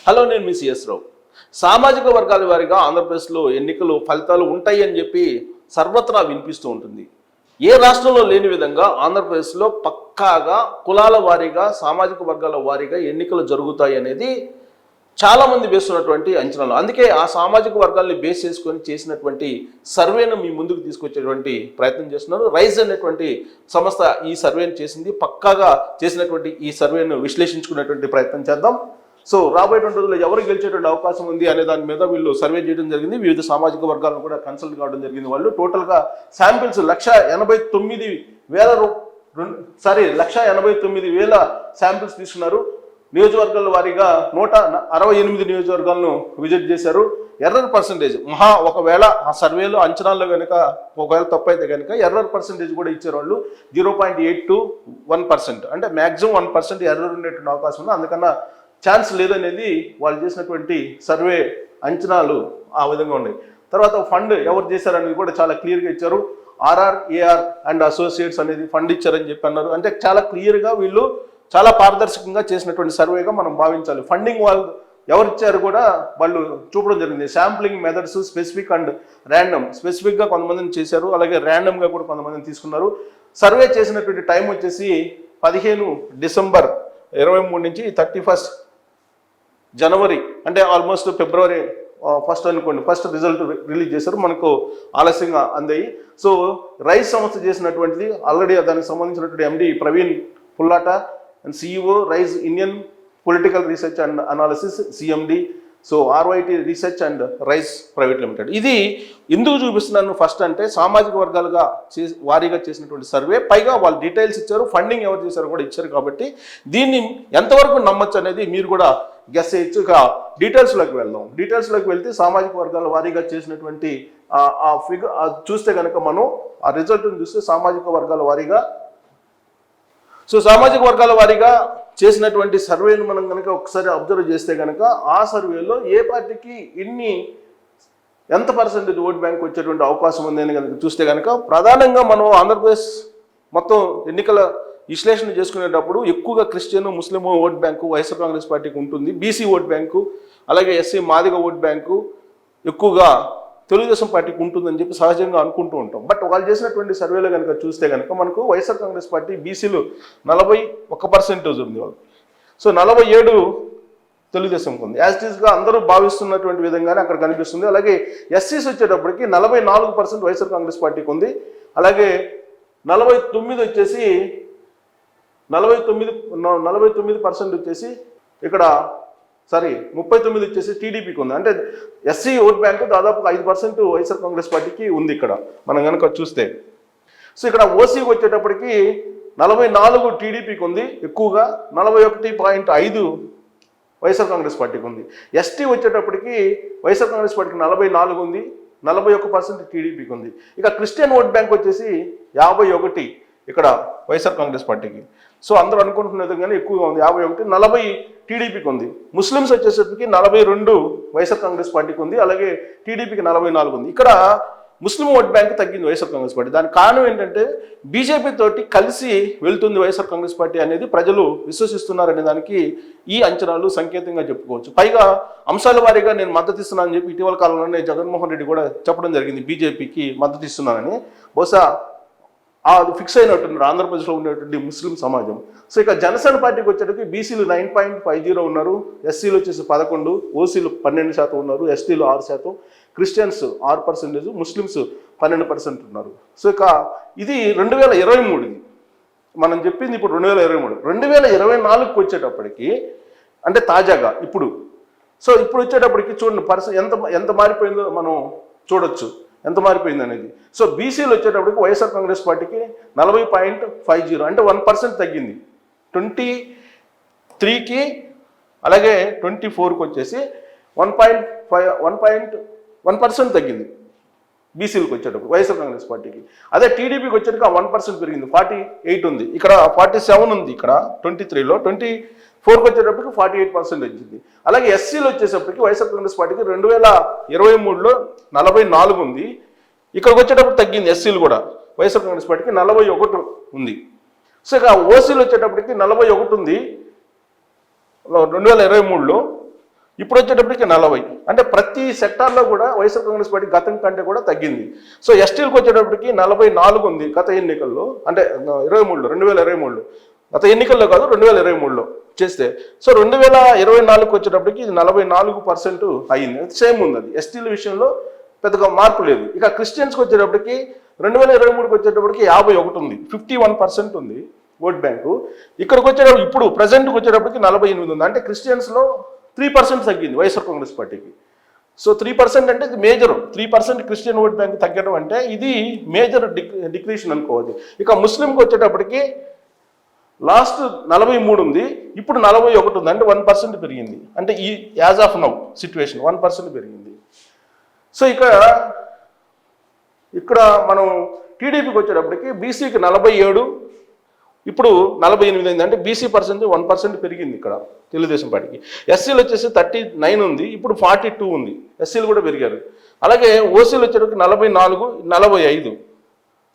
Hello, నేను మీ CS రావు. సామాజిక వర్గాల వారీగా ఆంధ్రప్రదేశ్లో ఎన్నికలు ఫలితాలు ఉంటాయి అని చెప్పి సర్వత్రా వినిపిస్తూ ఉంటుంది. ఏ రాష్ట్రంలో లేని విధంగా ఆంధ్రప్రదేశ్లో పక్కాగా కులాల వారీగా సామాజిక వర్గాల వారీగా ఎన్నికలు జరుగుతాయి అనేది చాలామంది వేస్తున్నటువంటి అంచనాలు. అందుకే ఆ సామాజిక వర్గాల్ని బేస్ చేసుకొని చేసినటువంటి సర్వేను మీ ముందుకు తీసుకొచ్చేటువంటి ప్రయత్నం చేస్తున్నారు. రైజ్ అనేటువంటి సంస్థ ఈ సర్వేను చేసింది. పక్కాగా చేసినటువంటి ఈ సర్వేను విశ్లేషించుకునేటువంటి ప్రయత్నం చేద్దాం. సో రాబోయేటువంటి రోజుల్లో ఎవరు గెలిచేటువంటి అవకాశం ఉంది అనే దాని మీద వీళ్ళు సర్వే చేయడం జరిగింది. వివిధ సామాజిక వర్గాలను కూడా కన్సల్ట్ కావడం జరిగింది. వాళ్ళు టోటల్గా శాంపిల్స్ 1,89,000 శాంపిల్స్ తీసుకున్నారు. నియోజకవర్గాల వారీగా 168 నియోజకవర్గాలను విజిట్ చేశారు. ఎర్రర్ పర్సంటేజ్ ఒకవేళ ఆ సర్వేలో అంచనాల్లో కనుక ఒకవేళ తప్పు అయితే కనుక ఎర్రర్ పర్సంటేజ్ కూడా ఇచ్చారు వాళ్ళు. 0.8 to 1%, అంటే మ్యాక్సిమం 1% ఎర్రర్ ఉండేటువంటి అవకాశం ఉంది. అందుకన్నా ఛాన్స్ లేదనేది వాళ్ళు చేసినటువంటి సర్వే అంచనాలు ఆ విధంగా ఉన్నాయి. తర్వాత ఫండ్ ఎవరు చేశారనేది కూడా చాలా క్లియర్గా ఇచ్చారు. AR అండ్ అసోసియేట్స్ అనేది ఫండ్ ఇచ్చారని చెప్పి అన్నారు. అంటే చాలా క్లియర్గా వీళ్ళు చాలా పారదర్శకంగా చేసినటువంటి సర్వేగా మనం భావించాలి. ఫండింగ్ వాళ్ళు ఎవరు ఇచ్చారు కూడా వాళ్ళు చూపడం జరిగింది. Sampling methods specific and random. స్పెసిఫిక్గా కొంతమందిని చేశారు, అలాగే ర్యాండమ్గా కూడా కొంతమందిని తీసుకున్నారు. సర్వే చేసినటువంటి టైం వచ్చేసి 15 డిసెంబర్ 23 నుంచి 31 జనవరి, అంటే ఆల్మోస్ట్ ఫిబ్రవరి 1 అనుకోండి, ఫస్ట్ రిజల్ట్ రిలీజ్ చేశారు. మనకు ఆలస్యంగా అందాయి. సో రైస్ సంస్థ చేసినటువంటిది ఆల్రెడీ దానికి సంబంధించినటువంటి MD Praveen Pullata and CEO rise Indian political research and analysis CMD. So RYT research and rise private limited. ఇది ఎందుకు చూపిస్తున్నాను ఫస్ట్ అంటే సామాజిక వర్గాలుగా వారీగా చేసినటువంటి సర్వే, పైగా వాళ్ళు డీటెయిల్స్ ఇచ్చారు, ఫండింగ్ ఎవరు చేశారో కూడా ఇచ్చారు. కాబట్టి దీన్ని ఎంతవరకు నమ్మచ్చు అనేది మీరు కూడా గెస్ చేయొచ్చు. ఇక డీటెయిల్స్లోకి వెళ్దాం. డీటెయిల్స్లోకి వెళ్తే సామాజిక వర్గాల వారీగా చేసినటువంటి ఆ ఫిగర్ చూస్తే కనుక మనం ఆ రిజల్ట్ని చూస్తే సామాజిక వర్గాల వారీగా చేసినటువంటి సర్వేను మనం కనుక ఒకసారి అబ్జర్వ్ చేస్తే కనుక ఆ సర్వేలో ఏ పార్టీకి ఎంత పర్సెంటేజ్ ఓట్ బ్యాంక్ వచ్చేటువంటి అవకాశం ఉంది అని కనుక చూస్తే కనుక ప్రధానంగా మనం ఆంధ్రప్రదేశ్ మొత్తం ఎన్నికల విశ్లేషణ చేసుకునేటప్పుడు ఎక్కువగా క్రిస్టియన్ ముస్లిం ఓట్ బ్యాంకు వైఎస్ఆర్ కాంగ్రెస్ పార్టీకి ఉంటుంది. BC ఓట్ బ్యాంకు, అలాగే SC మాదిగ ఓట్ బ్యాంకు ఎక్కువగా తెలుగుదేశం పార్టీకి ఉంటుందని చెప్పి సహజంగా అనుకుంటూ ఉంటాం. బట్ వాళ్ళు చేసినటువంటి సర్వేలో కనుక చూస్తే కనుక మనకు వైఎస్ఆర్ కాంగ్రెస్ పార్టీ BCలు 41% ఉంది వాళ్ళు. సో 47 తెలుగుదేశంకి ఉంది. యాజ్ ఇట్ ఈస్గా అందరూ భావిస్తున్నటువంటి విధంగానే అక్కడ కనిపిస్తుంది. అలాగే SCs వచ్చేటప్పటికి 44% వైఎస్ఆర్ కాంగ్రెస్ పార్టీకి ఉంది. అలాగే 49% వచ్చేసి ఇక్కడ 39 వచ్చేసి TDPకి ఉంది. అంటే SC ఓట్ బ్యాంకు దాదాపు 5% వైఎస్ఆర్ కాంగ్రెస్ పార్టీకి ఉంది ఇక్కడ మనం కనుక చూస్తే. సో ఇక్కడ OCకి వచ్చేటప్పటికి 44 TDPకి ఉంది ఎక్కువగా, 41.5 వైఎస్ఆర్ కాంగ్రెస్ పార్టీకి ఉంది. ST వచ్చేటప్పటికి వైఎస్ఆర్ కాంగ్రెస్ పార్టీకి 44 ఉంది, 41% TDPకి ఉంది. ఇక క్రిస్టియన్ ఓట్ బ్యాంక్ వచ్చేసి 51 ఇక్కడ వైఎస్ఆర్ కాంగ్రెస్ పార్టీకి. సో అందరూ అనుకుంటున్న విధంగానే ఎక్కువగా ఉంది, 51, 40 TDPకి ఉంది. ముస్లిమ్స్ వచ్చేసరికి 42 వైఎస్ఆర్ కాంగ్రెస్ పార్టీకి ఉంది, అలాగే TDPకి 44 ఉంది. ఇక్కడ ముస్లిం ఓట్ బ్యాంక్ తగ్గింది వైఎస్ఆర్ కాంగ్రెస్ పార్టీ. దానికి కారణం ఏంటంటే బీజేపీ తోటి కలిసి వెళ్తుంది వైఎస్ఆర్ కాంగ్రెస్ పార్టీ అనేది ప్రజలు విశ్వసిస్తున్నారనే దానికి ఈ అంచనాలు సంకేతంగా చెప్పుకోవచ్చు. పైగా అంశాల వారీగా నేను మద్దతు ఇస్తున్నానని చెప్పి ఇటీవల కాలంలోనే జగన్మోహన్ రెడ్డి కూడా చెప్పడం జరిగింది, బీజేపీకి మద్దతు ఇస్తున్నానని. బహుశా అది ఫిక్స్ అయినట్టున్నారు ఆంధ్రప్రదేశ్లో ఉండేటువంటి ముస్లిం సమాజం. సో ఇక జనసేన పార్టీకి వచ్చేటప్పుడు BCలు 9.50 ఉన్నారు, SCలు వచ్చేసి 11, OCలు 12% ఉన్నారు, STలు 6%, క్రిస్టియన్స్ 6%, ముస్లిమ్స్ 12% ఉన్నారు. సో ఇక ఇది 2023 మనం చెప్పింది. ఇప్పుడు 2023, 2024కి వచ్చేటప్పటికి అంటే తాజాగా ఇప్పుడు వచ్చేటప్పటికి చూడండి ఎంత మారిపోయిందో మనం చూడొచ్చు, ఎంత మారిపోయింది అనేది. సో BCలు వచ్చేటప్పటికి వైఎస్ఆర్ కాంగ్రెస్ పార్టీకి 40.50, అంటే 1% తగ్గింది. 23కి అలాగే 24కి వచ్చేసి 1.1% తగ్గింది BCలకు వచ్చేటప్పుడు వైఎస్ఆర్ కాంగ్రెస్ పార్టీకి. అదే TDPకి వచ్చేటప్పుడు 1% పెరిగింది, 48 ఉంది, ఇక్కడ 47 ఉంది, ఇక్కడ 23లో 24కి వచ్చేటప్పటికి 48% వచ్చింది. అలాగే SCలు వచ్చేటప్పటికి వైఎస్ఆర్ కాంగ్రెస్ పార్టీకి 2023లో 44 ఉంది, ఇక్కడికి వచ్చేటప్పుడు తగ్గింది. SCలు కూడా వైఎస్ఆర్ కాంగ్రెస్ పార్టీకి 41 ఉంది. సో ఇక OCలు వచ్చేటప్పటికి 41 ఉంది 2023లో, ఇప్పుడు వచ్చేటప్పటికి 40. అంటే ప్రతి సెక్టార్లో కూడా వైఎస్ఆర్ కాంగ్రెస్ పార్టీ గతం కంటే కూడా తగ్గింది. సో ఎస్టీలకు వచ్చేటప్పటికి 44 ఉంది గత ఎన్నికల్లో, అంటే 23 2023 గత ఎన్నికల్లో కాదు 2023లో చేస్తే. సో 2024కి వచ్చేటప్పటికి ఇది 44% అయింది. సేమ్ ఉంది, అది ఎస్టీల విషయంలో పెద్దగా మార్పు లేదు. ఇక క్రిస్టియన్స్కి వచ్చేటప్పటికి 2023కి వచ్చేటప్పటికి 51 ఉంది, 51% ఉంది ఓట్ బ్యాంకు. ఇక్కడికి వచ్చేటప్పుడు ఇప్పుడు ప్రజెంట్కి వచ్చేటప్పటికి 48 ఉంది. అంటే క్రిస్టియన్స్లో 3% తగ్గింది వైఎస్ఆర్ కాంగ్రెస్ పార్టీకి. సో 3% అంటే ఇది మేజర్. 3% క్రిస్టియన్ ఓట్ బ్యాంక్ తగ్గడం అంటే ఇది మేజర్ డిక్రీషన్ అనుకోవాలి. ఇక ముస్లింకి వచ్చేటప్పటికి లాస్ట్ 43 ఉంది, ఇప్పుడు 41 ఉంది. అంటే 1% పెరిగింది. అంటే ఈ యాజ్ ఆఫ్ నౌ సిచ్యువేషన్ 1% పెరిగింది. సో ఇక్కడ మనం టీడీపీకి వచ్చేటప్పటికి బీసీకి 47, ఇప్పుడు 48 అయింది. అంటే బీసీ పర్సెంట్ 1% పెరిగింది ఇక్కడ తెలుగుదేశం పార్టీకి. ఎస్సీలు వచ్చేసి 39 ఉంది, ఇప్పుడు 42 ఉంది. ఎస్సీలు కూడా పెరిగారు. అలాగే ఓసీలు వచ్చేటప్పటికి 44, 45.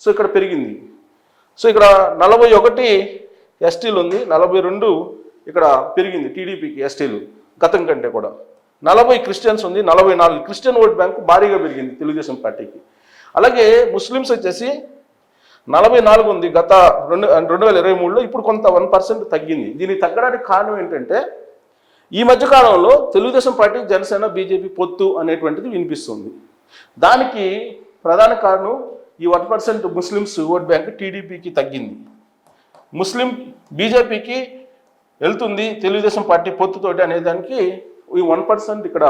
సో ఇక్కడ పెరిగింది. సో ఇక్కడ 41 ఎస్టీలు ఉంది, 42 ఇక్కడ పెరిగింది టీడీపీకి ఎస్టీలు గతం కంటే కూడా. 40 క్రిస్టియన్స్ ఉంది, 44 క్రిస్టియన్ ఓట్ బ్యాంకు భారీగా పెరిగింది తెలుగుదేశం పార్టీకి. అలాగే ముస్లిమ్స్ వచ్చేసి 44 ఉంది గత 2023లో, ఇప్పుడు కొంత 1% తగ్గింది. దీనికి తగ్గడానికి కారణం ఏంటంటే ఈ మధ్యకాలంలో తెలుగుదేశం పార్టీ జనసేన బీజేపీ పొత్తు అనేటువంటిది వినిపిస్తుంది. దానికి ప్రధాన కారణం ఈ 1% ముస్లిమ్స్ ఓట్ బ్యాంక్ టీడీపీకి తగ్గింది. ముస్లిం బీజేపీకి వెళ్తుంది తెలుగుదేశం పార్టీ పొత్తుతోటి అనేదానికి ఈ 1% ఇక్కడ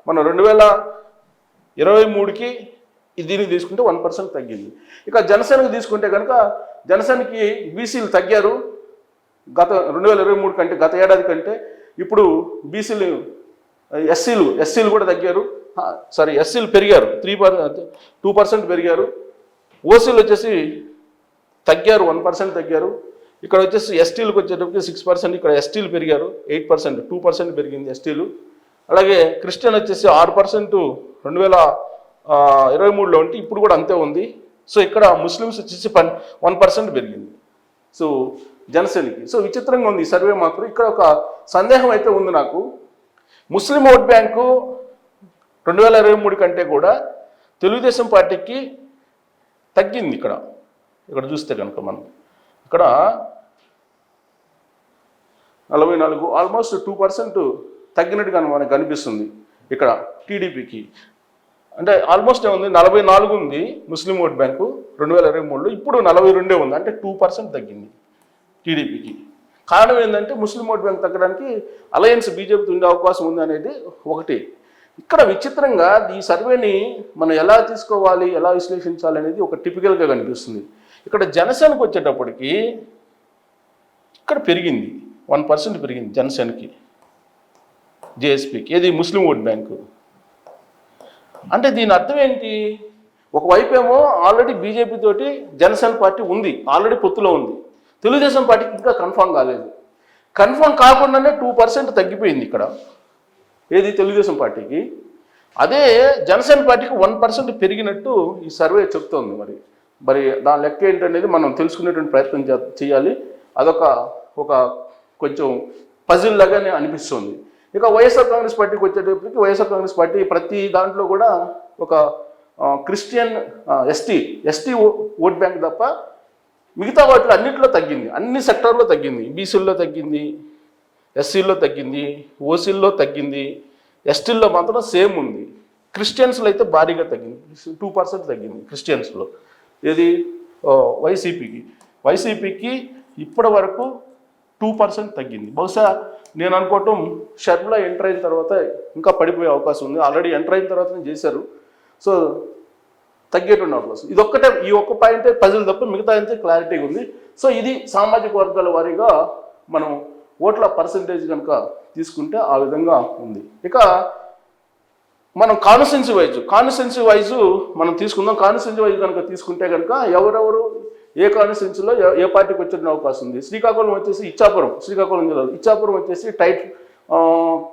మనం 2023కి దీనికి తీసుకుంటే 1% తగ్గింది. ఇక జనసేనకు తీసుకుంటే కనుక జనసేనకి బీసీలు తగ్గారు గత 2023 కంటే, గత ఏడాది కంటే. ఇప్పుడు బీసీలు ఎస్సీలు కూడా తగ్గారు, ఎస్సీలు పెరిగారు, 2% పెరిగారు. ఓసీలు వచ్చేసి తగ్గారు, 1% తగ్గారు. ఇక్కడ వచ్చేసి ఎస్టీలకు వచ్చేటప్పటికి 6%, ఇక్కడ ఎస్టీలు పెరిగారు 8%, 2% పెరిగింది ఎస్టీలు. అలాగే క్రిస్టియన్ వచ్చేసి 6% 2023లో ఉంటే ఇప్పుడు కూడా అంతే ఉంది. సో ఇక్కడ ముస్లిమ్స్ వచ్చేసి 1% పెరిగింది సో జనసేనకి. సో విచిత్రంగా ఉంది ఈ సర్వే మాత్రం. ఇక్కడ ఒక సందేహం అయితే ఉంది నాకు. ముస్లిం ఓట్ బ్యాంకు 2023 కంటే కూడా తెలుగుదేశం పార్టీకి తగ్గింది. ఇక్కడ చూస్తే కనుక మనం ఇక్కడ 44 ఆల్మోస్ట్ 2% తగ్గినట్టుగా మనకు కనిపిస్తుంది ఇక్కడ టీడీపీకి. అంటే ఆల్మోస్ట్ ఏముంది 44 ఉంది ముస్లిం ఓట్ బ్యాంకు 2023లో, ఇప్పుడు 42 ఉంది. అంటే 2% తగ్గింది టీడీపీకి. కారణం ఏంటంటే ముస్లిం ఓట్ బ్యాంక్ తగ్గడానికి అలయన్స్ బీజేపీతో ఉండే అవకాశం ఉంది అనేది ఒకటి. ఇక్కడ విచిత్రంగా ఈ సర్వేని మనం ఎలా తీసుకోవాలి, ఎలా విశ్లేషించాలి అనేది ఒక టిపికల్గా కనిపిస్తుంది. ఇక్కడ జనసేనకు వచ్చేటప్పటికి ఇక్కడ పెరిగింది, 1% పెరిగింది జనసేనకి, జేఎస్పీకి. ఏది ముస్లిం ఓట్ బ్యాంకు. అంటే దీని అర్థం ఏంటి? ఒకవైపు ఏమో ఆల్రెడీ బీజేపీ తోటి జనసేన పార్టీ ఉంది, ఆల్రెడీ పొత్తులో ఉంది. తెలుగుదేశం పార్టీకి ఇంకా కన్ఫామ్ కాలేదు. కన్ఫామ్ కాకుండానే 2% తగ్గిపోయింది ఇక్కడ, ఏది తెలుగుదేశం పార్టీకి. అదే జనసేన పార్టీకి 1% పెరిగినట్టు ఈ సర్వే చెప్తోంది. మరి దాని లెక్క ఏంటనేది మనం తెలుసుకునేటువంటి ప్రయత్నం చేయాలి. అదొక కొంచెం పజిల్ లాగానే అనిపిస్తుంది. ఇక వైఎస్ఆర్ కాంగ్రెస్ పార్టీకి వచ్చేటప్పటికి వైఎస్ఆర్ కాంగ్రెస్ పార్టీ ప్రతి దాంట్లో కూడా ఒక క్రిస్టియన్ ఎస్టీ ఓట్ బ్యాంక్ తప్ప మిగతా వాటిలో అన్నింటిలో తగ్గింది, అన్ని సెక్టార్లో తగ్గింది. బీసీల్లో తగ్గింది, ఎస్సీల్లో తగ్గింది, ఓసీల్లో తగ్గింది, ఎస్టీల్లో మాత్రం సేమ్ ఉంది. క్రిస్టియన్స్లో అయితే భారీగా తగ్గింది, 2% తగ్గింది క్రిస్టియన్స్లో. ఏది వైసీపీకి ఇప్పటి వరకు 2% తగ్గింది. బహుశా నేను అనుకోవటం షర్మిల ఎంటర్ అయిన తర్వాత ఇంకా పడిపోయే అవకాశం ఉంది. ఆల్రెడీ ఎంటర్ అయిన తర్వాత చేశారు, సో తగ్గేటువంటి అవకాశం. ఈ ఒక్క పాయింటే పజిల్ తప్ప మిగతా అయితే క్లారిటీగా ఉంది. సో ఇది సామాజిక వర్గాల వారీగా మనం ఓట్ల పర్సంటేజ్ కనుక తీసుకుంటే ఆ విధంగా ఉంది. ఇక మనం కాన్స్టిట్యున్సీ వైజ్ మనం తీసుకుందాం. కాన్స్టిట్యున్సీ వైజ్ కనుక తీసుకుంటే కనుక ఎవరెవరు ఏ కాన్స్టిట్యున్సీలో ఏ పార్టీకి వచ్చే అవకాశం ఉంది. శ్రీకాకుళం వచ్చేసి శ్రీకాకుళం జిల్లాలో ఇచ్చాపురం వచ్చేసి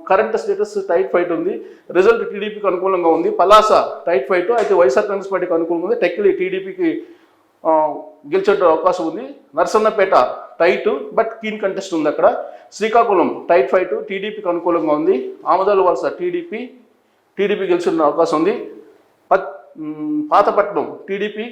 కరెంట్ స్టేటస్ టైట్ ఫైట్ ఉంది. రిజల్ట్ టీడీపీకి అనుకూలంగా ఉంది. పలాస టైట్ ఫైట్ అయితే వైఎస్ఆర్ కాంగ్రెస్ పార్టీకి అనుకూలంగా ఉంది. టెక్కిలి టీడీపీకి గెలిచే అవకాశం ఉంది. Narasannapeta tight but keen contest ఉంది అక్కడ. శ్రీకాకుళం టైట్ ఫైట్, టీడీపీకి అనుకూలంగా ఉంది. ఆమదాల వలస టీడీపీ గెలిచిన అవకాశం ఉంది. పాతపట్నం టీడీపీ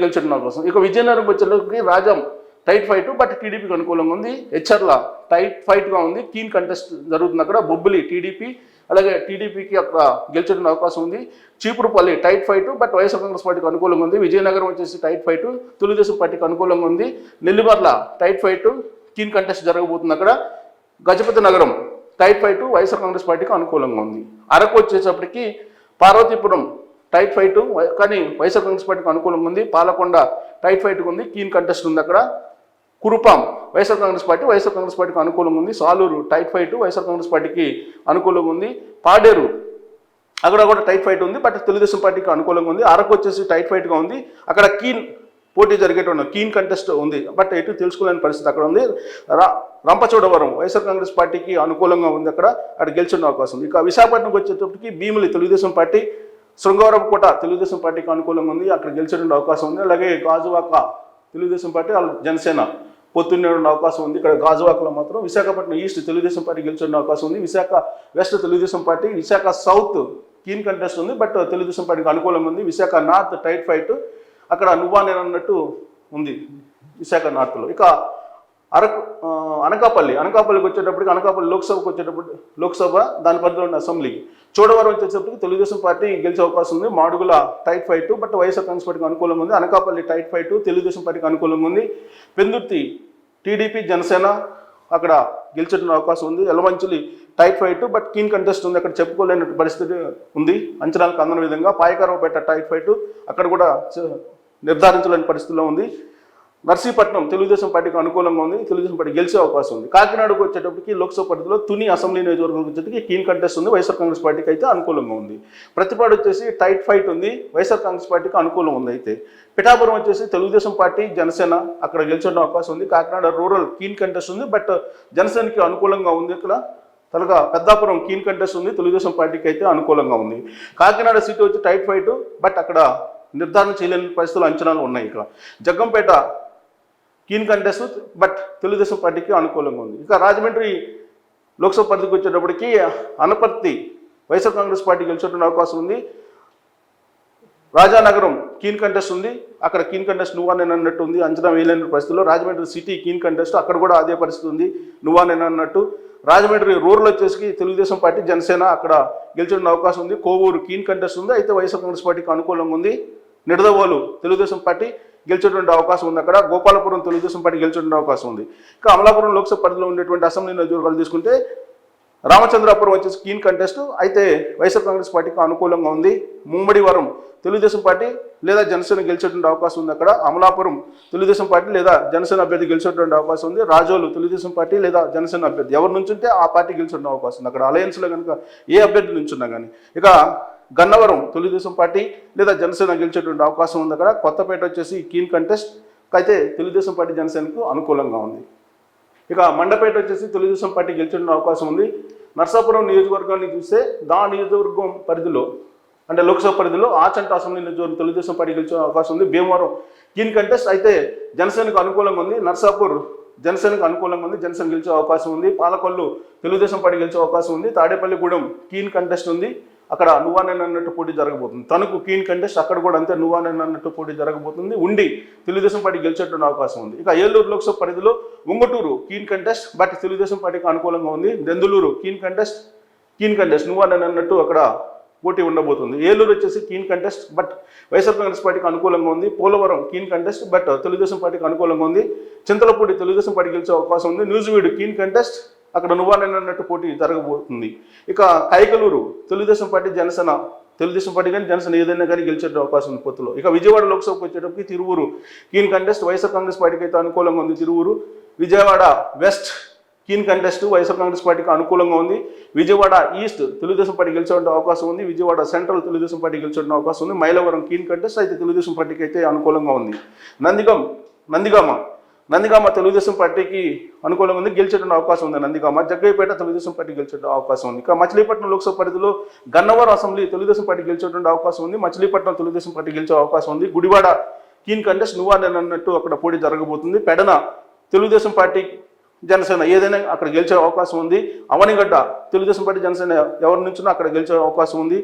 గెలిచిన అవకాశం. ఇక విజయనగరం వచ్చేటప్పటికి రాజం టైట్ ఫైట్ బట్ టీడీపీకి అనుకూలంగా ఉంది. హెచ్చర్ల టైట్ ఫైట్గా ఉంది, కీన్ కంటెస్ట్ జరుగుతుంది అక్కడ. బొబ్బిలి టీడీపీ, అలాగే టీడీపీకి అక్కడ గెలిచిన అవకాశం ఉంది. Cheepurupalli tight fight but YSR Congress పార్టీకి అనుకూలంగా ఉంది. విజయనగరం వచ్చేసి టైట్ ఫైట్, తెలుగుదేశం పార్టీకి అనుకూలంగా ఉంది. Nellimarla tight fight, keen contest జరగబోతుంది అక్కడ. గజపతి నగరం టైట్ ఫైట్, వైఎస్ఆర్ కాంగ్రెస్ పార్టీకి అనుకూలంగా ఉంది. అరకు వచ్చేటప్పటికి పార్వతీపురం టైట్ ఫైట్ కానీ వైఎస్ఆర్ కాంగ్రెస్ పార్టీకి అనుకూలంగా ఉంది. పాలకొండ టైట్ ఫైట్ ఉంది, కీన్ కంటెస్ట్ ఉంది అక్కడ. కురుపాం వైఎస్ఆర్ కాంగ్రెస్ పార్టీకి అనుకూలంగా ఉంది. Saluru tight fight, YSR Congress పార్టీకి అనుకూలంగా ఉంది. పాడేరు అక్కడ కూడా టైట్ ఫైట్ ఉంది బట్ తెలుగుదేశం పార్టీకి అనుకూలంగా ఉంది. అరకు వచ్చేసి టైట్ ఫైట్గా ఉంది, అక్కడ కీన్ పోటీ జరిగేటువంటి కీన్ కంటెస్ట్ ఉంది బట్ ఎటు తెలుసుకోలేని పరిస్థితి అక్కడ ఉంది. రంపచోడవరం వైఎస్ఆర్ కాంగ్రెస్ పార్టీకి అనుకూలంగా ఉంది, అక్కడ గెలిచిన అవకాశం ఉంది. ఇక విశాఖపట్నంకి వచ్చేటప్పటికి భీమిలి తెలుగుదేశం పార్టీ, శృంగవరపుకోట తెలుగుదేశం పార్టీకి అనుకూలంగా ఉంది, అక్కడ గెలిచేటువంటి అవకాశం ఉంది. అలాగే గాజువాక తెలుగుదేశం పార్టీ, జనసేన పొత్తున్నే అవకాశం ఉంది. ఇక్కడ గాజువాకలో మాత్రం విశాఖపట్నం ఈస్ట్ తెలుగుదేశం పార్టీ గెలిచే అవకాశం ఉంది. Visakha west Telugu Desam party, Visakha south keen contest ఉంది బట్ తెలుగుదేశం పార్టీకి అనుకూలంగా ఉంది. విశాఖ నార్త్ టైట్ ఫైట్, అక్కడ నువ్వా నేను అన్నట్టు ఉంది విశాఖ నార్త్లో. ఇక అనకాపల్లికి వచ్చేటప్పటికి, అనకాపల్లి లోక్సభ దాని పరిధిలో ఉన్న అసెంబ్లీకి. చోడవరం వచ్చేటప్పటికి తెలుగుదేశం పార్టీ గెలిచే అవకాశం ఉంది. Madugula tight fight but YSR Congress పార్టీకి అనుకూలంగా ఉంది. అనకాపల్లి టైట్ ఫైట్, తెలుగుదేశం పార్టీకి అనుకూలంగా ఉంది. పెందుర్తి టీడీపీ జనసేన అక్కడ గెలిచేటువంటి అవకాశం ఉంది. Yelamanchili tight fight but keen contest ఉంది, అక్కడ చెప్పుకోలేని పరిస్థితి ఉంది అంచనాలకు అందని విధంగా. పాయకరావుపేట టైట్ ఫైట్, అక్కడ కూడా నిర్ధారించలేని పరిస్థితిలో ఉంది. నర్సీపట్నం తెలుగుదేశం పార్టీకి అనుకూలంగా ఉంది, తెలుగుదేశం పార్టీ గెలిచే అవకాశం ఉంది. కాకినాడకు వచ్చేటప్పటికి లోక్సభ పరిధిలో తుని అసెంబ్లీ నియోజకవర్గం వచ్చేటప్పటికి కీన్ కంటెస్ట్ ఉంది, వైఎస్ఆర్ కాంగ్రెస్ పార్టీకి అయితే అనుకూలంగా ఉంది. ప్రతిపాడు వచ్చేసి టైట్ ఫైట్ ఉంది, వైఎస్ఆర్ కాంగ్రెస్ పార్టీకి అనుకూలంగా ఉంది. అయితే పిఠాపురం వచ్చేసి తెలుగుదేశం పార్టీ జనసేన అక్కడ గెలిచే అవకాశం ఉంది. కాకినాడ రూరల్ కీన్ కంటెస్ట్ ఉంది బట్ జనసేనకి అనుకూలంగా ఉంది. ఇక్కడ పెద్దాపురం కీన్ కంటెస్ట్ ఉంది, తెలుగుదేశం పార్టీకి అయితే అనుకూలంగా ఉంది. కాకినాడ సీటు వచ్చి టైట్ ఫైట్ బట్ అక్కడ నిర్ధారణ చేయలేని పరిస్థితులు అంచనాలు ఉన్నాయి. ఇక్కడ Jaggampeta keen contest but Telugu Desam పార్టీకి అనుకూలంగా ఉంది. ఇక రాజమండ్రి లోక్సభ పరిధికి వచ్చేటప్పటికి అనపర్తి వైఎస్ఆర్ కాంగ్రెస్ పార్టీ గెలిచేటువంటి అవకాశం ఉంది. రాజానగరం కీన్ కంటెస్ట్ ఉంది, అక్కడ కీన్ కంటెస్ట్ నువ్వా నేను అన్నట్టు ఉంది, అంచనా వేయలేని పరిస్థితుల్లో. రాజమండ్రి సిటీ కీన్ కంటెస్ట్, అక్కడ కూడా అదే పరిస్థితి ఉంది, నువ్వా నేను అన్నట్టు. రాజమండ్రి రూరల్ వచ్చేసి తెలుగుదేశం పార్టీ జనసేన అక్కడ గెలిచేటువంటి అవకాశం ఉంది. కోవూరు కీన్ కంటెస్ట్ ఉంది, అయితే వైఎస్ఆర్ కాంగ్రెస్ పార్టీకి అనుకూలంగా ఉంది. నిడదవోలు తెలుగుదేశం పార్టీ గెలిచేటువంటి అవకాశం ఉంది, అక్కడ గోపాలపురం తెలుగుదేశం పార్టీ గెలిచేటువంటి అవకాశం ఉంది. ఇంకా అమలాపురం లోక్సభ పరిధిలో ఉండేటువంటి అసెంబ్లీ నియోజకవర్గాలు తీసుకుంటే రామచంద్రాపురం వచ్చేసి కీన్ కంటెస్ట్, అయితే వైఎస్ఆర్ కాంగ్రెస్ పార్టీకి అనుకూలంగా ఉంది. ముమ్మడివరం తెలుగుదేశం పార్టీ లేదా జనసేన గెలిచేటువంటి అవకాశం ఉంది, అక్కడ అమలాపురం తెలుగుదేశం పార్టీ లేదా జనసేన అభ్యర్థి గెలిచేటువంటి అవకాశం ఉంది. రాజోలు తెలుగుదేశం పార్టీ లేదా జనసేన అభ్యర్థి ఎవరి నుంచి ఉంటే ఆ పార్టీ గెలిచేటువంటి అవకాశం ఉంది, అక్కడ అలయన్స్లో కనుక ఏ అభ్యర్థి నుంచి ఉన్నా కానీ. ఇక గన్నవరం తెలుగుదేశం పార్టీ లేదా జనసేన గెలిచేటువంటి అవకాశం ఉంది, అక్కడ. కొత్తపేట వచ్చేసి కీన్ కంటెస్ట్, అయితే తెలుగుదేశం పార్టీ జనసేనకు అనుకూలంగా ఉంది. ఇక మండపేట వచ్చేసి తెలుగుదేశం పార్టీ గెలిచేటువంటి అవకాశం ఉంది. నర్సాపురం నియోజకవర్గాన్ని చూస్తే నియోజకవర్గం పరిధిలో అంటే లోక్సభ పరిధిలో ఆచంట అసెంబ్లీ నియోజకవర్గం తెలుగుదేశం పార్టీ గెలిచే అవకాశం ఉంది. భీమవరం కీన్ కంటెస్ట్, అయితే జనసేనకు అనుకూలంగా ఉంది. నర్సాపూర్ జనసేనకు అనుకూలంగా ఉంది, జనసేన గెలిచే అవకాశం ఉంది. పాలకొల్లు తెలుగుదేశం పార్టీ గెలిచే అవకాశం ఉంది. తాడేపల్లిగూడెం కీన్ కంటెస్ట్ ఉంది, అక్కడ నువ్వా నేను అన్నట్టు పోటీ జరగబోతుంది. తణుకు కీన్ కంటెస్ట్, అక్కడ కూడా అంతే నువ్వా నేను అన్నట్టు పోటీ జరగబోతుంది. ఉండి తెలుగుదేశం పార్టీ గెలిచేటువంటి అవకాశం ఉంది. ఇక ఏలూరు లోక్సభ పరిధిలో Unguturu keen contest but Telugu Desam పార్టీకి అనుకూలంగా ఉంది. దెందులూరు కీన్ కంటెస్ట్ నువ్వా నేను అన్నట్టు అక్కడ పోటీ ఉండబోతుంది. ఏలూరు వచ్చేసి keen contest but YSR Congress పార్టీకి అనుకూలంగా ఉంది. Polavaram keen contest but Telugu Desam పార్టీకి అనుకూలంగా ఉంది. చింతలపూడి తెలుగుదేశం పార్టీ గెలిచే అవకాశం ఉంది. న్యూజివీడు కీన్ కంటెస్ట్, అక్కడ నువ్వా నేను అన్నట్టు పోటీ జరగబోతుంది. ఇక కైకలూరు తెలుగుదేశం పార్టీ జనసేన, తెలుగుదేశం పార్టీ కానీ జనసేన ఏదైనా కానీ గెలిచే అవకాశం ఉంది పొత్తులో. ఇక విజయవాడ లోక్సభకు వచ్చేటప్పటికి Tiruvuru keen contest, YSR Congress పార్టీకి అయితే అనుకూలంగా ఉంది Tiruvuru. Vijayawada west keen contest, YSR Congress పార్టీకి అనుకూలంగా ఉంది. విజయవాడ ఈస్ట్ తెలుగుదేశం పార్టీ గెలిచే అవకాశం ఉంది. విజయవాడ సెంట్రల్ తెలుగుదేశం పార్టీ గెలిచే అవకాశం ఉంది. మైలవరం కీన్ కంటెస్ట్, అయితే తెలుగుదేశం పార్టీకి అయితే అనుకూలంగా ఉంది. నందిగామ తెలుగుదేశం పార్టీకి అనుకూలంగా ఉంది, గెలిచేటువంటి అవకాశం ఉంది నందిగామ. జగ్గయ్యపేట తెలుగుదేశం పార్టీ గెలిచేటువంటి అవకాశం ఉంది. ఇక మచిలీపట్నం లోక్సభ పరిధిలో గన్నవరం అసెంబ్లీ తెలుగుదేశం పార్టీ గెలిచేటువంటి అవకాశం ఉంది. మచిలీపట్నం తెలుగుదేశం పార్టీ గెలిచే అవకాశం ఉంది. గుడివాడ కీన్ కంటెస్ట్ నువ్వా నేను అన్నట్టు అక్కడ పోటీ జరగబోతుంది. పెడన తెలుగుదేశం పార్టీ జనసేన ఏదైనా అక్కడ గెలిచే అవకాశం ఉంది. అవనిగడ్డ తెలుగుదేశం పార్టీ జనసేన ఎవరి నుంచినా అక్కడ గెలిచే అవకాశం ఉంది.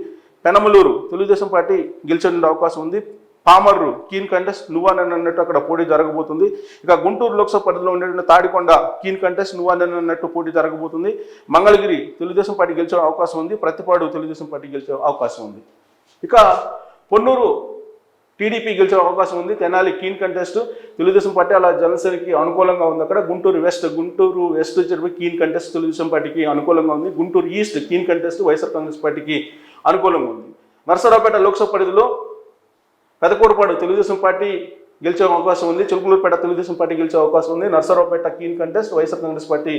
పెనమలూరు తెలుగుదేశం పార్టీ గెలిచే అవకాశం ఉంది. పామర్రు కీన్ కంటెస్ట్ నువ్వా నేను అన్నట్టు అక్కడ పోటీ జరగబోతుంది. ఇక గుంటూరు లోక్సభ పరిధిలో ఉండేటువంటి తాడికొండ కీన్ కంటెస్ట్ నువ్వా నేను అన్నట్టు పోటీ జరగబోతుంది. మంగళగిరి తెలుగుదేశం పార్టీ గెలిచే అవకాశం ఉంది. ప్రతిపాడు తెలుగుదేశం పార్టీ గెలిచే అవకాశం ఉంది. ఇక పొన్నూరు టీడీపీ గెలిచే అవకాశం ఉంది. Tenali keen contest Telugu Desam party అలా జనసేనకి అనుకూలంగా ఉంది. అక్కడ గుంటూరు వెస్ట్ వచ్చేటప్పుడు కీన్ కంటెస్ట్ తెలుగుదేశం పార్టీకి అనుకూలంగా ఉంది. Guntur east keen contest YSR Congress పార్టీకి అనుకూలంగా ఉంది. నరసరావుపేట లోక్సభ పరిధిలో పెదకూరుపాడు తెలుగుదేశం పార్టీ గెలిచే అవకాశం ఉంది. చిలుకలూరుపేట తెలుగుదేశం పార్టీ గెలిచే అవకాశం ఉంది. Narasaraopet keen contest YSR Congress party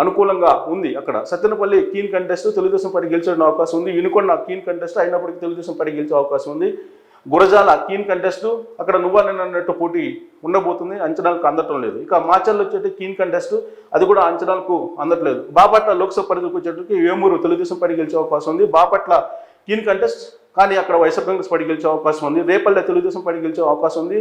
అనుకూలంగా ఉంది. అక్కడ Sattenapalli keen contest Telugu Desam party గెలిచే అవకాశం ఉంది. వినుకొండ కీన్ కంటెస్ట్ అయినప్పటికీ తెలుగుదేశం పార్టీ గెలిచే అవకాశం ఉంది. గురజాల కీన్ కంటెస్ట్ అక్కడ నువ్వా నేను అన్నట్టు పోటీ ఉండబోతుంది. అంచనాలకు అందటం లేదు. ఇక మాచర్లు వచ్చేటి కీన్ కంటెస్ట్ అది కూడా అంచనాలకు అందట్లేదు. బాపట్ల లోక్సభ పరిధికి వచ్చేటికి వేమూరు తెలుగుదేశం పార్టీ గెలిచే అవకాశం ఉంది. బాపట్ల కీన్ కంటెస్ట్ కానీ అక్కడ వైఎస్ఆర్ కాంగ్రెస్ పార్టీ గెలిచే అవకాశం ఉంది. రేపల్లె తెలుగుదేశం పార్టీ గెలిచే అవకాశం ఉంది.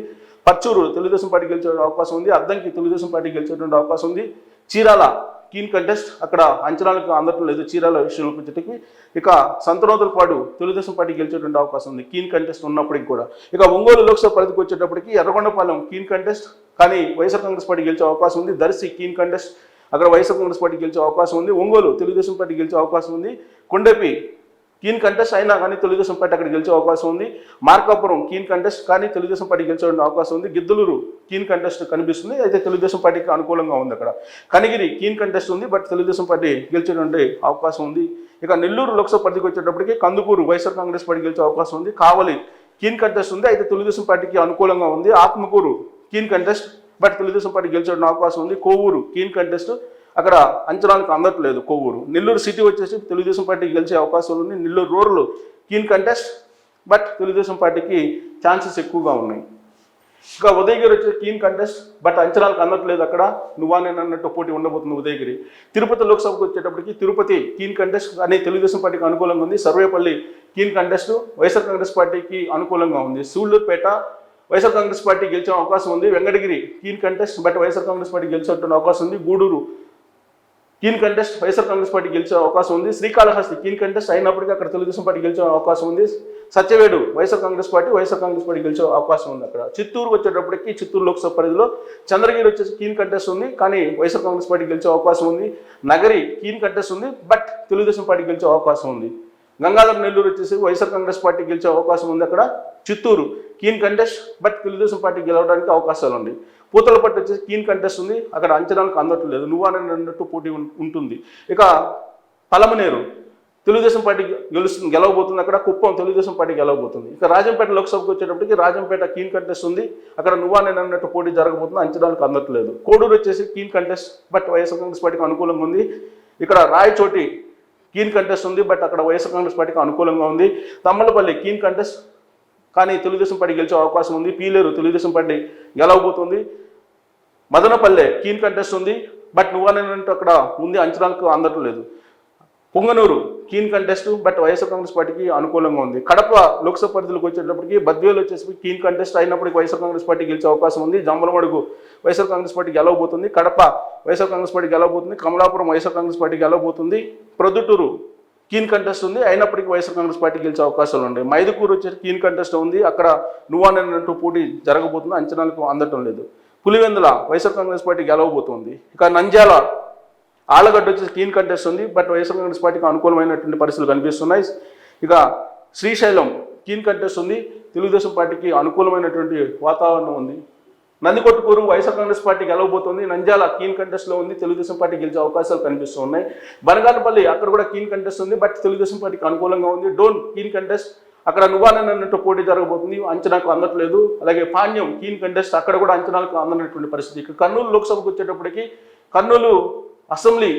పచ్చూరు తెలుగుదేశం పార్టీ గెలిచే అవకాశం ఉంది. అద్దంకి తెలుగుదేశం పార్టీ గెలిచేటువంటి అవకాశం ఉంది. చీరాల కీన్ కంటెస్ట్ అక్కడ అంచనాలకు అందటం లేదు చీరాల విషయంలో వచ్చేటికి. ఇక సంతనోతులపాడు తెలుగుదేశం పార్టీ గెలిచేటువంటి అవకాశం ఉంది కీన్ కంటెస్ట్ ఉన్నప్పటికీ కూడా. ఇక ఒంగోలు లోక్సభ పరిధికి వచ్చేటప్పటికి ఎర్రగొండపాలెం కీన్ కంటెస్ట్ కానీ వైఎస్ఆర్ కాంగ్రెస్ పార్టీ గెలిచే అవకాశం ఉంది. దర్శి కీన్ కంటెస్ట్ అక్కడ వైఎస్ఆర్ కాంగ్రెస్ పార్టీ గెలిచే అవకాశం ఉంది. ఒంగోలు తెలుగుదేశం పార్టీ గెలిచే అవకాశం ఉంది. కొండపి కీన్ కంటెస్ట్ అయినా కానీ తెలుగుదేశం పార్టీ అక్కడ గెలిచే అవకాశం ఉంది. మార్కాపురం కీన్ కంటెస్ట్ కానీ తెలుగుదేశం పార్టీ గెలిచే అవకాశం ఉంది. గిద్దలూరు కీన్ కంటెస్ట్ కనిపిస్తుంది అయితే తెలుగుదేశం పార్టీకి అనుకూలంగా ఉంది. అక్కడ కనిగిరి కీన్ కంటెస్ట్ ఉంది బట్ తెలుగుదేశం పార్టీ గెలిచేటువంటి అవకాశం ఉంది. ఇక నెల్లూరు లోక్సభ పరిధికి వచ్చేటప్పటికి కందుకూరు వైఎస్ఆర్ కాంగ్రెస్ పార్టీ గెలిచే అవకాశం ఉంది. కావలి కీన్ కంటెస్ట్ ఉంది అయితే తెలుగుదేశం పార్టీకి అనుకూలంగా ఉంది. Atmakur keen contest but Telugu Desam party గెలిచే అవకాశం ఉంది. కోవూరు కీన్ కంటెస్ట్ అక్కడ అంచనాలకు అందట్లేదు కొవ్వూరు. నెల్లూరు సిటీ వచ్చేసి తెలుగుదేశం పార్టీకి గెలిచే అవకాశాలు ఉన్నాయి. Nellore rural keen contest but Telugu Desam పార్టీకి ఛాన్సెస్ ఎక్కువగా ఉన్నాయి. ఇక ఉదయగిరి వచ్చే కీన్ కంటెస్ట్ బట్ అంచనాలకు అందట్లేదు. అక్కడ నువ్వా నేను అన్నట్టు పోటీ ఉండబోతుంది ఉదయగిరి. తిరుపతి లోక్సభకు వచ్చేటప్పటికి తిరుపతి కీన్ కంటెస్ట్ అనే తెలుగుదేశం పార్టీకి అనుకూలంగా ఉంది. Sarvepalli keen contest YSR Congress పార్టీకి అనుకూలంగా ఉంది. సూళ్లూరుపేట వైఎస్ఆర్ కాంగ్రెస్ పార్టీ గెలిచే అవకాశం ఉంది. Venkatagiri keen contest but YSR Congress party గెలిచేటువంటి అవకాశం ఉంది. Gudur keen contest YSR Congress party గెలిచే అవకాశం ఉంది. శ్రీకాళహస్తి కీన్ కంటెస్ట్ అయినప్పటికీ అక్కడ తెలుగుదేశం పార్టీ గెలిచే అవకాశం ఉంది. సత్యవేడు వైఎస్ఆర్ కాంగ్రెస్ పార్టీ గెలిచే అవకాశం ఉంది. అక్కడ చిత్తూరు వచ్చేటప్పటికి చిత్తూరు లోక్సభ పరిధిలో చంద్రగిరి వచ్చేసి కీన్ కంటెస్ట్ ఉంది కానీ వైఎస్ఆర్ కాంగ్రెస్ పార్టీ గెలిచే అవకాశం ఉంది. నగరి కీన్ కంటెస్ట్ ఉంది బట్ తెలుగుదేశం పార్టీ గెలిచే అవకాశం ఉంది. గంగాధర నెల్లూరు వచ్చేసి వైఎస్ఆర్ కాంగ్రెస్ పార్టీ గెలిచే అవకాశం ఉంది. అక్కడ Chittoor keen contest but Telugu Desam party గెలవడానికి అవకాశాలు ఉన్నాయి. పూతలపట్టు వచ్చేసి కీన్ కంటెస్ట్ ఉంది అక్కడ అంచనాలకు అందట్లేదు నువ్వా నేను అన్నట్టు పోటీ ఉంటుంది. ఇక పలమనేరు తెలుగుదేశం పార్టీ గెలవబోతుంది. అక్కడ కుప్పం తెలుగుదేశం పార్టీ గెలవబోతుంది. ఇక రాజంపేట లోక్సభకు వచ్చేటప్పటికి రాజంపేట కీన్ కంటెస్ట్ ఉంది అక్కడ నువ్వా నేను అన్నట్టు పోటీ జరగబోతుంది అంచనాలకు అందట్లేదు. కోడూరు వచ్చేసి keen contest but YSR Congress పార్టీకి అనుకూలంగా ఉంది. ఇక్కడ రాయచోటి కీన్ కంటెస్ట్ ఉంది బట్ అక్కడ వైఎస్ఆర్ కాంగ్రెస్ పార్టీకి అనుకూలంగా ఉంది. తమ్మలపల్లి కీన్ కంటెస్ట్ కానీ తెలుగుదేశం పార్టీ గెలిచే అవకాశం ఉంది. పీలేరు తెలుగుదేశం పార్టీ గెలవబోతుంది. మదనపల్లె కీన్ కంటెస్ట్ ఉంది బట్ నువ్వా నేను అంటే అక్కడ ఉంది అంచనాలకు అందటం లేదు. Punganur keen contest but YSR Congress పార్టీకి అనుకూలంగా ఉంది. కడప లోక్సభ పరిధిలోకి వచ్చేటప్పటికి బద్వేలు వచ్చేసి కీన్ కంటెస్ట్ అయినప్పటికీ వైఎస్ఆర్ కాంగ్రెస్ పార్టీ గెలిచే అవకాశం ఉంది. జంబలమడుగు వైఎస్ఆర్ కాంగ్రెస్ పార్టీ గెలవబోతుంది. కడప వైఎస్ఆర్ కాంగ్రెస్ పార్టీ గెలవబోతుంది. కమలాపురం వైఎస్ఆర్ కాంగ్రెస్ పార్టీ గెలవబోతుంది. ప్రొద్దుటూరు కీన్ కంటెస్ట్ ఉంది అయినప్పటికీ వైఎస్ఆర్ కాంగ్రెస్ పార్టీ గెలిచే అవకాశాలు ఉన్నాయి. మైదుకూరు వచ్చేసి కీన్ కంటెస్ట్ ఉంది అక్కడ నువ్వా నేను అంటూ పోటీ జరగబోతుంది అంచనాలకు అందటం లేదు. Pulivendula YSR Congress party గెలవబోతుంది. ఇక నంద్యాల ఆలగడ్డ వచ్చేసి కీన్ కంటెస్ట్ ఉంది బట్ వైఎస్ఆర్ కాంగ్రెస్ పార్టీకి అనుకూలమైనటువంటి పరిస్థితులు కనిపిస్తున్నాయి. ఇక శ్రీశైలం కీన్ కంటెస్ట్ ఉంది తెలుగుదేశం పార్టీకి అనుకూలమైనటువంటి వాతావరణం ఉంది. Nandikotkur YSR Congress party గెలవబోతుంది. Nandyal keen కంటెస్ట్లో ఉంది తెలుగుదేశం పార్టీ గెలిచే అవకాశాలు కనిపిస్తూ ఉన్నాయి. బనగానపల్లి అక్కడ కూడా కీన్ కంటెస్ట్ ఉంది బట్ తెలుగుదేశం పార్టీకి అనుకూలంగా ఉంది. డోన్ కీన్ కంటెస్ట్ అక్కడ నువ్వా నేను అన్నట్టు పోటీ జరగబోతుంది అంచనాకు అందట్లేదు. అలాగే పాణ్యం కీన్ కంటెస్ట్ అక్కడ కూడా అంచనాలకు అందనటువంటి పరిస్థితి. ఇక కర్నూలు లోక్సభకు వచ్చేటప్పటికి కర్నూలు అసెంబ్లీ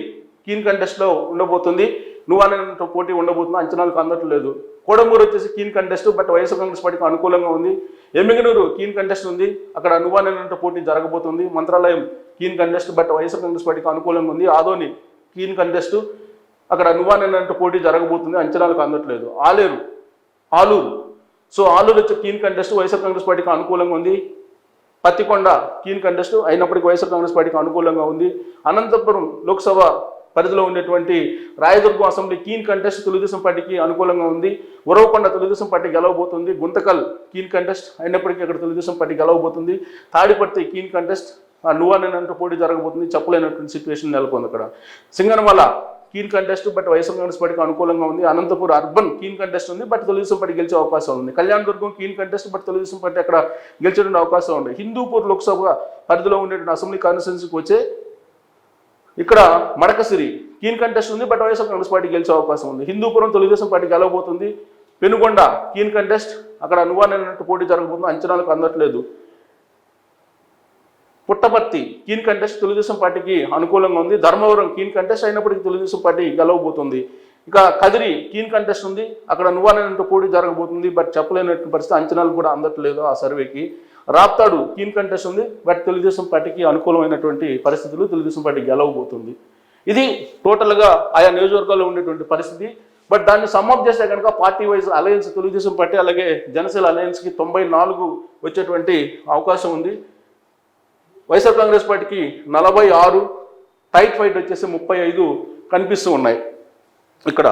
కీన్ కంటెస్ట్లో ఉండబోతుంది. నువ్వా నేను పోటీ ఉండబోతుంది అంచనాలకు అందట్లేదు. కోడమూరు వచ్చేసి keen contest but YSR Congress పార్టీకి అనుకూలంగా ఉంది. ఎమ్మిగనూరు కీన్ కంటెస్ట్ ఉంది అక్కడ నువ్వా నేను పోటీ జరగబోతుంది. Mantralayam keen contest but YSR Congress పార్టీకి అనుకూలంగా ఉంది. ఆదోని కీన్ కంటెస్ట్ అక్కడ నువ్వా నేను పోటీ జరగబోతుంది అంచనాలకు అందట్లేదు. ఆలూరు సో ఆలూరు వచ్చే కీన్ కంటెస్ట్ వైఎస్ఆర్ కాంగ్రెస్ పార్టీకి అనుకూలంగా ఉంది. పత్తికొండ కీన్ కంటెస్ట్ అయినప్పటికీ వైఎస్ఆర్ కాంగ్రెస్ పార్టీకి అనుకూలంగా ఉంది. అనంతపురం లోక్సభ పరిధిలో ఉండేటువంటి Rayadurgam assembly keen contest Telugu Desam పార్టీకి అనుకూలంగా ఉంది. ఉరవకొండ తెలుగుదేశం పార్టీ గెలవబోతుంది. గుంతకల్ కీన్ కంటెస్ట్ అయినప్పటికీ అక్కడ తెలుగుదేశం పార్టీ గెలవబోతుంది. తాడిపత్రి కీన్ కంటెస్ట్ నువ్వానేనంటూ పోటీ జరగబోతుంది. చెప్పలేనటువంటి సిచ్యువేషన్ నెలకొంది అక్కడ. Singanamala keen contest but YSR Congress పార్టీకి అనుకూలంగా ఉంది. అనంతపురం అర్బన్ కీన్ కంటెస్ట్ ఉంది బట్ తెలుగుదేశం పార్టీ గెలిచే అవకాశం ఉంది. Kalyandurg keen contest but Telugu Desam party అక్కడ గెలిచేటువంటి అవకాశం ఉంది. హిందూపూర్ లోక్సభ పరిధిలో ఉండేటువంటి అసెంబ్లీ కాన్స్టిట్యున్సీకి వచ్చే ఇక్కడ మడకసిరి కీన్ కంటెస్ట్ ఉంది బట్ వైఎస్ఆర్ కాంగ్రెస్ పార్టీ గెలిచే అవకాశం ఉంది. హిందూపురం తెలుగుదేశం పార్టీ గెలవబోతుంది. పెనుగొండ కీన్ కంటెస్ట్ అక్కడ నువ్వానేనంటూ పోటీ జరగబోతుంది. అంచనాలకు అందట్లేదు. పుట్టపర్తి కీన్ కంటెస్ట్ తెలుగుదేశం పార్టీకి అనుకూలంగా ఉంది. ధర్మవరం కీన్ కంటెస్ట్ అయినప్పటికీ తెలుగుదేశం పార్టీ గెలవబోతుంది. ఇక కదిరి కీన్ కంటెస్ట్ ఉంది. అక్కడ నువ్వానేనంటూ పోటీ జరగబోతుంది బట్ చెప్పలేనటువంటి పరిస్థితి. అంచనాలు కూడా అందట్లేదు ఆ సర్వేకి. రాప్తాడు కీన్ కంటెస్ట్ ఉంది బట్ తెలుగుదేశం పార్టీకి అనుకూలమైనటువంటి పరిస్థితులు. తెలుగుదేశం పార్టీ గెలవబోతుంది. ఇది టోటల్గా ఆయా నియోజకవర్గాల్లో ఉండేటువంటి పరిస్థితి. బట్ దాన్ని సమ్అప్ చేస్తే కనుక party wise alliance Telugu Desam party అలాగే జనసేన అలయన్స్కి 94 వచ్చేటువంటి అవకాశం ఉంది. వైఎస్ఆర్ కాంగ్రెస్ పార్టీకి 46, టైట్ ఫైట్ వచ్చేసి 35 కనిపిస్తూ ఉన్నాయి ఇక్కడ.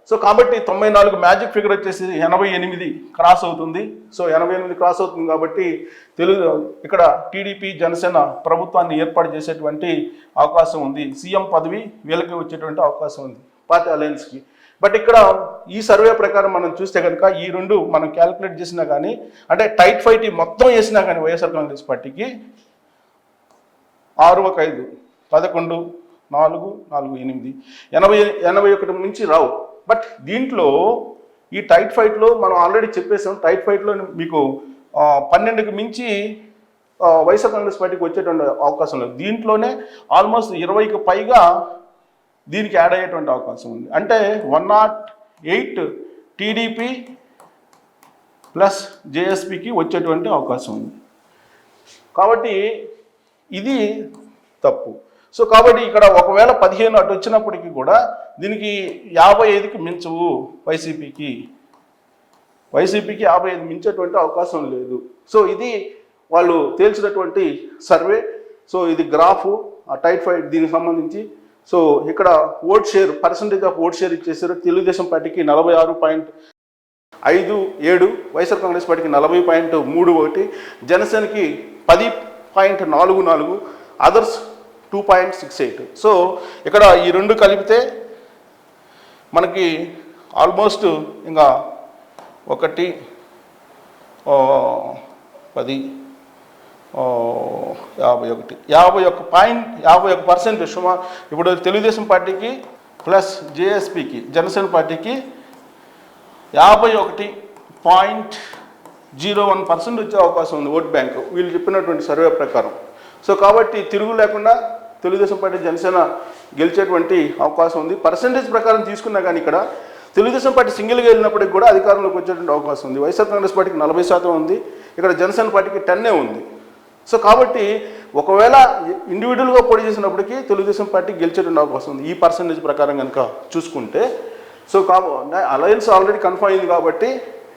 సో కాబట్టి 94 మ్యాజిక్ ఫిగర్ వచ్చేసి 88 క్రాస్ అవుతుంది. సో 88 క్రాస్ అవుతుంది కాబట్టి ఇక్కడ టీడీపీ జనసేన ప్రభుత్వాన్ని ఏర్పాటు చేసేటువంటి అవకాశం ఉంది. సీఎం పదవి వీళ్ళకి వచ్చేటువంటి అవకాశం ఉంది పార్టీ అలయన్స్కి. బట్ ఇక్కడ ఈ సర్వే ప్రకారం మనం చూస్తే కనుక ఈ రెండు మనం క్యాలిక్యులేట్ చేసినా కానీ అంటే టైట్ ఫైట్ మొత్తం వేసినా కానీ వైఎస్ఆర్ కాంగ్రెస్ పార్టీకి 6-5, 11, 4, 4, 8, 81 నుంచి రావు. బట్ దీంట్లో ఈ టైట్ ఫైట్లో మనం ఆల్రెడీ చెప్పేసాం. టైట్ ఫైట్లో మీకు 12కి మించి వైఎస్ఆర్ కాంగ్రెస్ పార్టీకి వచ్చేటువంటి అవకాశం లేదు. దీంట్లోనే ఆల్మోస్ట్ 20కి పైగా దీనికి యాడ్ అయ్యేటువంటి అవకాశం ఉంది. అంటే 108 టీడీపీ ప్లస్ జేఎస్పీకి వచ్చేటువంటి అవకాశం ఉంది. కాబట్టి ఇది తప్పు. సో కాబట్టి ఇక్కడ ఒకవేళ 15 అటు వచ్చినప్పటికీ కూడా దీనికి 55కి మించవు. వైసీపీకి 55 మించేటువంటి అవకాశం లేదు. సో ఇది వాళ్ళు తేల్చినటువంటి సర్వే. సో ఇది గ్రాఫ్ టైట్ ఫైట్ దీనికి సంబంధించి. సో ఇక్కడ vote share percentage of vote share ఇచ్చేసారు. తెలుగుదేశం పార్టీకి 46.57, వైఎస్ఆర్ కాంగ్రెస్ పార్టీకి 40.31, జనసేనకి 10.44, అదర్స్ 2.68. సో ఇక్కడ ఈ రెండు కలిపితే మనకి ఆల్మోస్ట్ ఇంకా 1, 10, 51% సుమారు. ఇప్పుడు తెలుగుదేశం పార్టీకి ప్లస్ జేఎస్పీకి జనసేన పార్టీకి 51.01% వచ్చే అవకాశం ఉంది ఓట్ బ్యాంక్ వీళ్ళు చెప్పినటువంటి సర్వే ప్రకారం. సో కాబట్టి తిరుగు లేకుండా తెలుగుదేశం పార్టీ జనసేన గెలిచేటువంటి అవకాశం ఉంది. పర్సంటేజ్ ప్రకారం తీసుకున్నా కానీ ఇక్కడ తెలుగుదేశం పార్టీ సింగిల్గా వెళ్ళినప్పటికి కూడా అధికారంలోకి వచ్చేటువంటి అవకాశం ఉంది. వైఎస్ఆర్ కాంగ్రెస్ పార్టీకి 40% ఉంది. ఇక్కడ జనసేన పార్టీకి 10 ఉంది. సో కాబట్టి ఒకవేళ ఇండివిజువల్గా పోటీ చేసినప్పటికీ తెలుగుదేశం పార్టీ గెలిచేటువంటి అవకాశం ఉంది ఈ పర్సంటేజ్ ప్రకారం కనుక చూసుకుంటే. సో అలయన్స్ ఆల్రెడీ కన్ఫర్మ్ అయింది కాబట్టి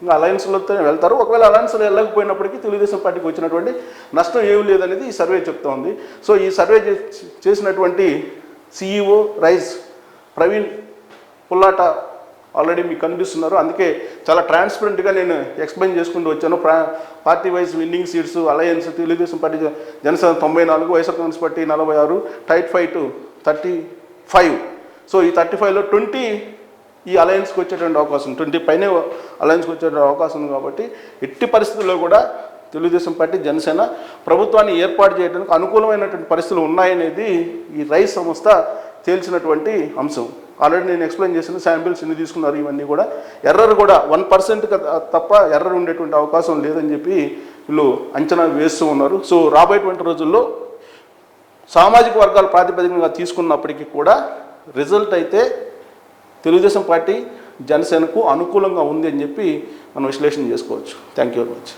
ఇంకా అలయన్స్లతో వెళ్తారు. ఒకవేళ అలయన్స్లో వెళ్ళకపోయినప్పటికీ తెలుగుదేశం పార్టీకి వచ్చినటువంటి నష్టం ఏమి లేదనేది ఈ సర్వే చెప్తా ఉంది. సో ఈ సర్వే చేసినటువంటి సిఇఓ రైజ్ ప్రవీణ్ పుల్లాట ఆల్రెడీ మీకు కనిపిస్తున్నారు. అందుకే చాలా ట్రాన్స్పరెంట్గా నేను ఎక్స్ప్లెయిన్ చేసుకుంటూ వచ్చాను. Party wise winnowing seats alliance Telugu Desam party Janasena 94, YSR Congress party 46, tight fight 35. So ఈ 35లో 20 ఈ అలయన్స్కి వచ్చేటువంటి అవకాశం 20 పైనే అలయన్స్కి వచ్చేటువంటి అవకాశం ఉంది. కాబట్టి ఎట్టి పరిస్థితుల్లో కూడా తెలుగుదేశం పార్టీ జనసేన ప్రభుత్వాన్ని ఏర్పాటు చేయడానికి అనుకూలమైనటువంటి పరిస్థితులు ఉన్నాయనేది ఈ రైస్ సంస్థ తేల్చినటువంటి అంశం. ఆల్రెడీ నేను ఎక్స్ప్లెయిన్ చేసిన శాంపిల్స్ ఎన్ని తీసుకున్నారు ఇవన్నీ కూడా ఎర్రర్ కూడా 1% తప్ప ఎర్రర్ ఉండేటువంటి అవకాశం లేదని చెప్పి వీళ్ళు అంచనా వేస్తూ ఉన్నారు. సో రాబోయేటువంటి రోజుల్లో సామాజిక వర్గాల ప్రాతిపదికగా తీసుకున్నప్పటికీ కూడా రిజల్ట్ అయితే తెలుగుదేశం పార్టీ జనసేనకు అనుకూలంగా ఉంది అని చెప్పి మనం విశ్లేషణ చేసుకోవచ్చు. Thank you very much.